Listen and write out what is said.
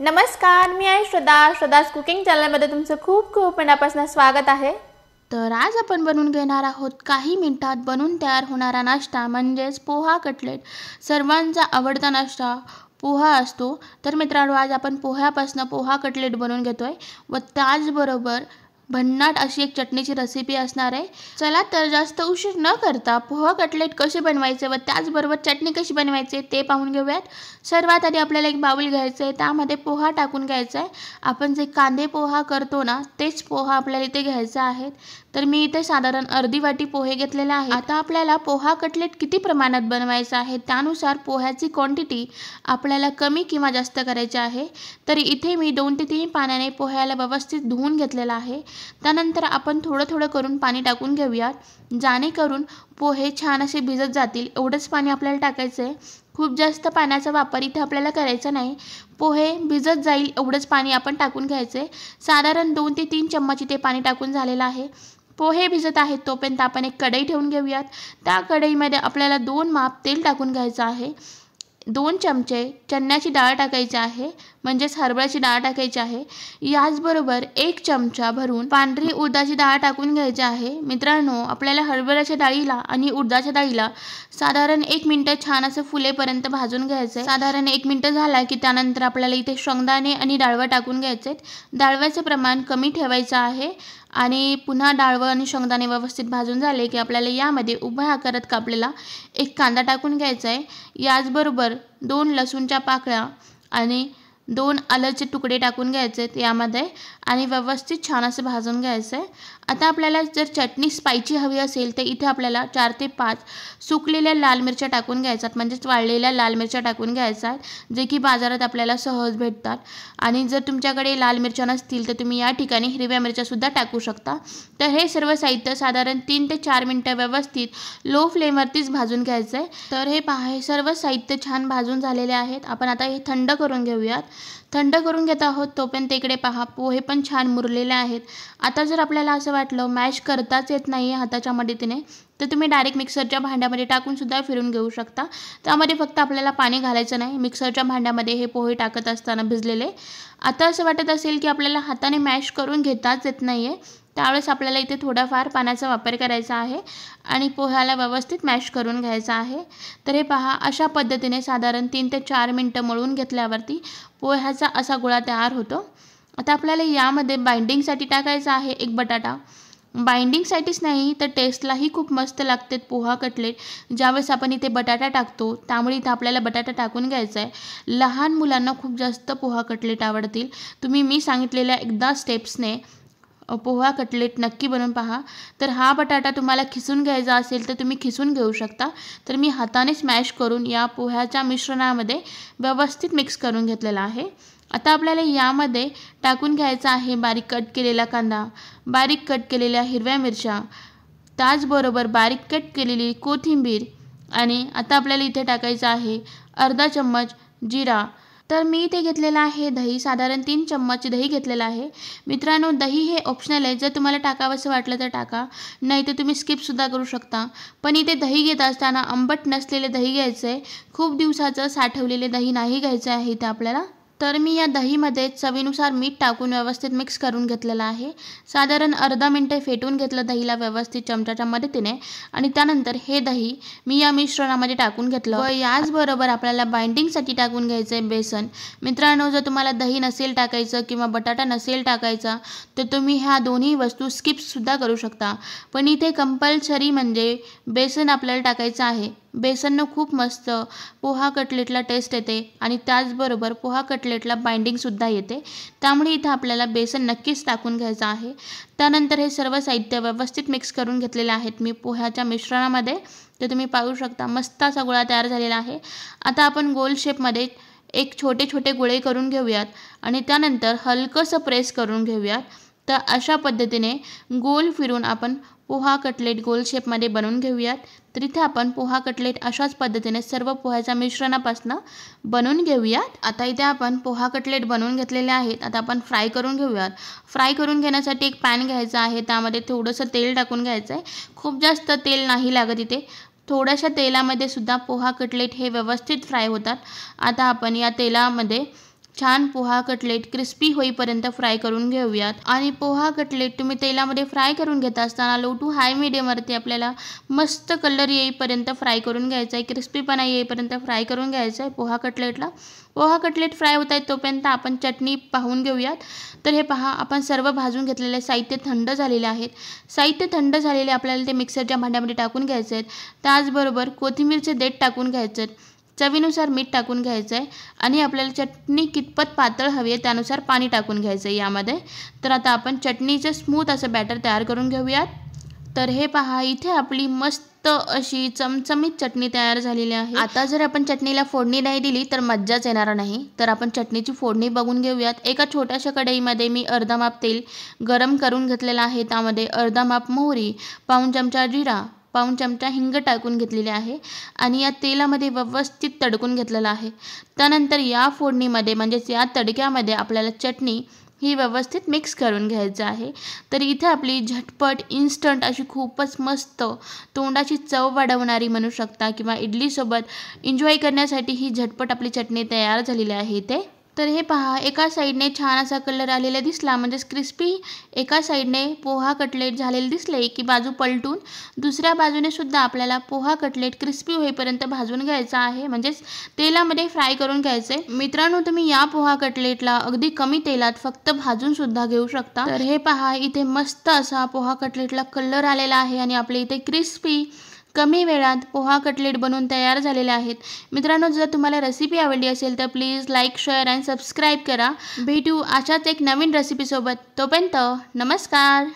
नमस्कार, मी आहे श्रद्धाज कुकिंग चॅनलमध्ये तुमचं खूप खूप मनापासून स्वागत आहे। तर आज आपण बनवून घेणार आहोत काही मिनिटात बनून तयार होणारा नाश्ता म्हणजेच पोहा कटलेट। सर्वांचा आवडता नाश्ता पोहा असतो। तर मित्रांनो, आज आपण पोह्यापासून पोहा कटलेट बनवून घेतोय व त्याचबरोबर भन्नाट अशी एक चटणीची रेसिपी असणार आहे। चला तर जास्त उशीर न करता पोहा कटलेट कसे बनवायचे व त्याचबरोबर चटणी कशी बनवायची ते पाहून घेऊयात। सर्वात आधी आपल्याला एक बाउल घ्यायचं आहे, त्यामध्ये पोहा टाकून घ्यायचा आहे। आपण जे कांदे पोहा करतो ना तेच पोहा आपल्याला इथे घ्यायचा आहे। तर मी इथे साधारण अर्धी वाटी पोहे घेतलेले आहे। आता आपल्याला पोहा कटलेट किती प्रमाणात बनवायचा आहे त्यानुसार पोह्याची क्वांटिटी आपल्याला कमी किंवा जास्त करायची आहे। तर इथे मी 2 ते 3 पाण्याने पोह्याला व्यवस्थित धुवून घेतलेला आहे। त्यानंतर आपण थोडं थोडं करून पाणी टाकून घेऊयात, जेणेकरून पोहे छान असे भिजत जातील। एवढंच पाणी आपल्याला टाकायचं आहे, खूप जास्त पाण्याचा वापर इथे आपल्याला करायचा नाही। पोहे भिजत जाईल एवढंच पाणी आपण टाकून घ्यायचं आहे। साधारण 2 ते 3 चम्मच इथे पाणी टाकून झालेलं आहे। पोहे भिजत आहेत तोपर्यंत आपण एक कढई ठेवून घेऊयात। त्या कढईमध्ये आपल्याला 2 माप तेल टाकून घ्यायचं आहे। 2 चमचे चण्याची डाळ टाकायची आहे, म्हणजेच हरभऱ्याची डाळ टाकायची आहे। याचबरोबर 1 चमचा भरून पांढरी उडदाची डाळ टाकून घ्यायची आहे। मित्रांनो, आपल्याला हरभऱ्याच्या डाळीला आणि उडदाच्या डाळीला साधारण 1 मिनिट छान असं फुलेपर्यंत भाजून घ्यायचं आहे। साधारण 1 मिनिट झाला की त्यानंतर आपल्याला इथे शेंगदाणे आणि डाळवं टाकून घ्यायचे आहेत। डाळव्याचं प्रमाण कमी ठेवायचं आहे आणि पुन्हा डाळवं आणि शेंगदाणे व्यवस्थित भाजून झाले की आपल्याला यामध्ये उभ्या आकारात कापलेला एक कांदा टाकून घ्यायचा आहे। याचबरोबर 2 लसूणच्या पाकळ्या आणि 2 आल्याचे तुकडे टाकून घ्यायचे यामध्ये आणि व्यवस्थित छान असं भाजून घ्यायचं आहे। आता आपल्याला जर चटणी स्पायसी हवी असेल तर इथे आपल्याला 4 ते 5 सुकलेल्या लाल मिरच्या टाकून घ्यायच्यात, म्हणजेच वाळलेल्या लाल मिरच्या टाकून घ्यायच्यात, जे की बाजारात आपल्याला सहज भेटतात। आणि जर तुमच्याकडे लाल मिरच्या नसतील तर तुम्ही या ठिकाणी हिरव्या मिरच्या सुद्धा टाकू शकता। तर हे सर्व साहित्य साधारण 3 ते 4 मिनिटं व्यवस्थित लो फ्लेमवरतीच भाजून घ्यायचं आहे। तर हे पहा, हे सर्व साहित्य छान भाजून झालेले आहेत। आपण आता हे थंड करून घेऊयात। थंड करून घेत आहोत तोपर्यंत इकडे पहा, पोहे पण छान मुरलेले आहेत। आता जर आपल्याला असं वाटलं मॅश करताच येत नाही आहे हाताच्या मदतीने तर तुम्ही डायरेक्ट मिक्सरच्या भांड्यामध्ये टाकून सुद्धा फिरून घेऊ शकता। त्यामध्ये फक्त आपल्याला पाणी घालायचं नाही। मिक्सरच्या भांड्यामध्ये हे पोहे टाकत असताना भिजलेले आता असं वाटत असेल की आपल्याला हाताने मॅश करून घेताच येत नाही आहे, त्यावेळेस आपल्याला इथे थोडाफार पाण्याचा वापर करायचा आहे आणि पोह्याला व्यवस्थित मॅश करून घ्यायचा आहे। तर हे पहा, अशा पद्धतीने साधारण 3 ते 4 मिनिटं मळून घेतल्यावरती पोह्याचा असा गोळा तयार होतो। आता आपल्याला यामध्ये बाइंडिंगसाठी टाकायचा आहे एक बटाटा। बाइंडिंगसाठीच नाही तर टेस्टलाही खूप मस्त लागते पोहा कटलेट ज्यावेळेस आपण इथे बटाटा टाकतो, त्यामुळे इथे आपल्याला बटाटा टाकून घ्यायचा आहे। लहान मुलांना खूप जास्त पोहा कटलेट आवडतील। तुम्ही मी सांगितलेल्या एकदा स्टेप्सने पोहा कटलेट नक्की बनवून पहा। तर हा बटाटा तुम्हाला खिसून घ्यायचा असेल तर तुम्ही खिसून घेऊ शकता। तर मी हाताने स्मॅश करून या पोह्याच्या मिश्रणामध्ये व्यवस्थित मिक्स करून घेतलेला आहे। आता आपल्याला यामध्ये टाकून घ्यायचा आहे बारीक कट केलेला कांदा, बारीक कट केलेल्या हिरव्या मिरच्या, त्याचबरोबर बारीक कट केलेली कोथिंबीर आणि आता आपल्याला इथे टाकायचं आहे अर्धा चम्मच जिरा। तर मी इथे घेतलेला आहे दही, साधारण 3 चम्मच दही घेतलेला आहे। मित्रांनो, दही हे ऑप्शनल आहे, जर तुम्हाला टाकावंसं वाटलं तर टाका, नाही तर तुम्ही स्किप सुद्धा करू शकता। पण इथे दही घेत असताना आंबट नसलेले दही घ्यायचं आहे, खूप दिवसाचं साठवलेले दही नाही घ्यायचं आहे इथे आपल्याला। तर मी या दहीमध्ये चवीनुसार मीठ टाकून व्यवस्थित मिक्स करून घेतलेलं आहे। साधारण अर्धा मिनिट फेटून घेतलं दहीला व्यवस्थित चमच्याच्या मदतीने आणि त्यानंतर हे दही मी या मिश्रणामध्ये टाकून घेतलं व याचबरोबर आपल्याला बाइंडिंगसाठी टाकून घ्यायचं आहे बेसन। मित्रांनो, जर तुम्हाला दही नसेल टाकायचं किंवा बटाटा नसेल टाकायचा तर तुम्ही ह्या दोन्ही वस्तू स्किप सुद्धा करू शकता, पण इथे कंपल्सरी म्हणजे बेसन आपल्याला टाकायचं आहे। बेसननं खूप मस्त पोहा कटलेटला टेस्ट येते आणि त्याचबरोबर पोहा कटलेटला बाइंडिंग सुद्धा येते, त्यामुळे इथे आपल्याला बेसन नक्कीच टाकून घ्यायचं आहे। त्यानंतर हे सर्व साहित्य व्यवस्थित मिक्स करून घेतलेले आहेत मी पोह्याच्या मिश्रणामध्ये। तर तुम्ही पाहू शकता मस्त असा गोळा तयार झालेला आहे। आता आपण गोल शेपमध्ये एक छोटे छोटे गोळे करून घेऊयात आणि त्यानंतर हलकंसं प्रेस करून घेऊयात। तर अशा पद्धतीने गोल फिरून आपण पोहा कटलेट गोल शेपमध्ये बनवून घेऊयात। तर इथे आपण पोहा कटलेट अशाच पद्धतीने सर्व पोह्याच्या मिश्रणापासून बनवून घेऊयात। आता इथे आपण पोहा कटलेट बनवून घेतलेले आहेत। आता आपण फ्राय करून घेऊयात। फ्राय करून घेण्यासाठी एक पॅन घ्यायचा आहे, त्यामध्ये थोडंसं तेल टाकून घ्यायचं आहे। खूप जास्त तेल नाही लागत इथे, थोड्याशा तेलामध्ये सुद्धा पोहा कटलेट हे व्यवस्थित फ्राय होतात। आता आपण या तेलामध्ये छान पोहा कटलेट क्रिस्पी होईपर्यंत फ्राय करून घेऊयात. आणि पोहा कटलेट तुम्ही तेलामध्ये फ्राय करून घेत असताना लो टू हाय मीडियमवरती आपल्याला मस्त कलर येईपर्यंत फ्राय करून घ्यायचा आहे, क्रिस्पीपणा येईपर्यंत फ्राय करून घ्यायचं आहे पोहा कटलेटला. पोहा कटलेट फ्राय होत आहेत तोपर्यंत आपण चटणी पाहून घेऊयात. तर हे पहा, आपण सर्व भाजून घेतलेले साहित्य थंड झालेले आहेत. साहित्य थंड झालेले आपल्याला ते मिक्सरच्या भांड्यामध्ये टाकून घ्यायचे आहेत. त्याचबरोबर कोथिंबीरचे देठ टाकून घ्यायचे आहेत. चवीनुसार मीठ टाकून घ्यायचं आहे आणि आपल्याला चटणी कितपत पातळ हवी आहे त्यानुसार पाणी टाकून घ्यायचं आहे यामध्ये. तर आता आपण चटणीचं स्मूथ असं बॅटर तयार करून घेऊयात. तर हे पहा, इथे आपली मस्त अशी चमचमीत चटणी तयार झालेली आहे. आता जर आपण चटणीला फोडणी नाही दिली तर मज्जाच येणार नाही. तर आपण चटणीची फोडणी बघून घेऊयात. एका छोट्याशा कढईमध्ये मी अर्धा माप तेल गरम करून घेतलेलं आहे. त्यामध्ये अर्धा माप मोहरी, पाऊण चमचा जिरा, पाऊण चमचा हिंग टाकून घेतलेले आहे आणि या तेलामध्ये व्यवस्थित तडकून घेतलेलं आहे. त्यानंतर या फोडणीमध्ये म्हणजेच या तडक्यामध्ये आपल्याला चटणी ही व्यवस्थित मिक्स करून घ्यायचं आहे. तर इथे आपली झटपट इन्स्टंट अशी खूपच मस्त तोंडाची चव वाढवणारी म्हणू शकता किंवा इडलीसोबत एन्जॉय करण्यासाठी ही झटपट आपली चटणी तयार झालेली आहे इथे. तर हे पहा, एका साईडने छान असा कलर आलेला दिसला म्हणजेच क्रिस्पी एका साईडने पोहा कटलेट झालेले दिसले की बाजू पलटून दुसऱ्या बाजूने सुद्धा आपल्याला पोहा कटलेट क्रिस्पी होईपर्यंत भाजून घ्यायचा आहे, म्हणजेच तेलामध्ये फ्राय करून घ्यायचे. मित्रांनो, तुम्ही या पोहा कटलेटला अगदी कमी तेलात फक्त भाजून सुद्धा घेऊ शकता. तर हे पहा, इथे मस्त असा पोहा कटलेटला कलर आलेला आहे आणि आपले इथे क्रिस्पी कमी वेळात पोहा कटलेट बनवून तयार झालेले आहेत. मित्रांनो, जर तुम्हाला रेसिपी आवडली असेल तर प्लीज लाईक, शेअर आणि सबस्क्राईब करा. भेटू अशाच एक नवीन रेसिपीसोबत. तोपर्यंत नमस्कार.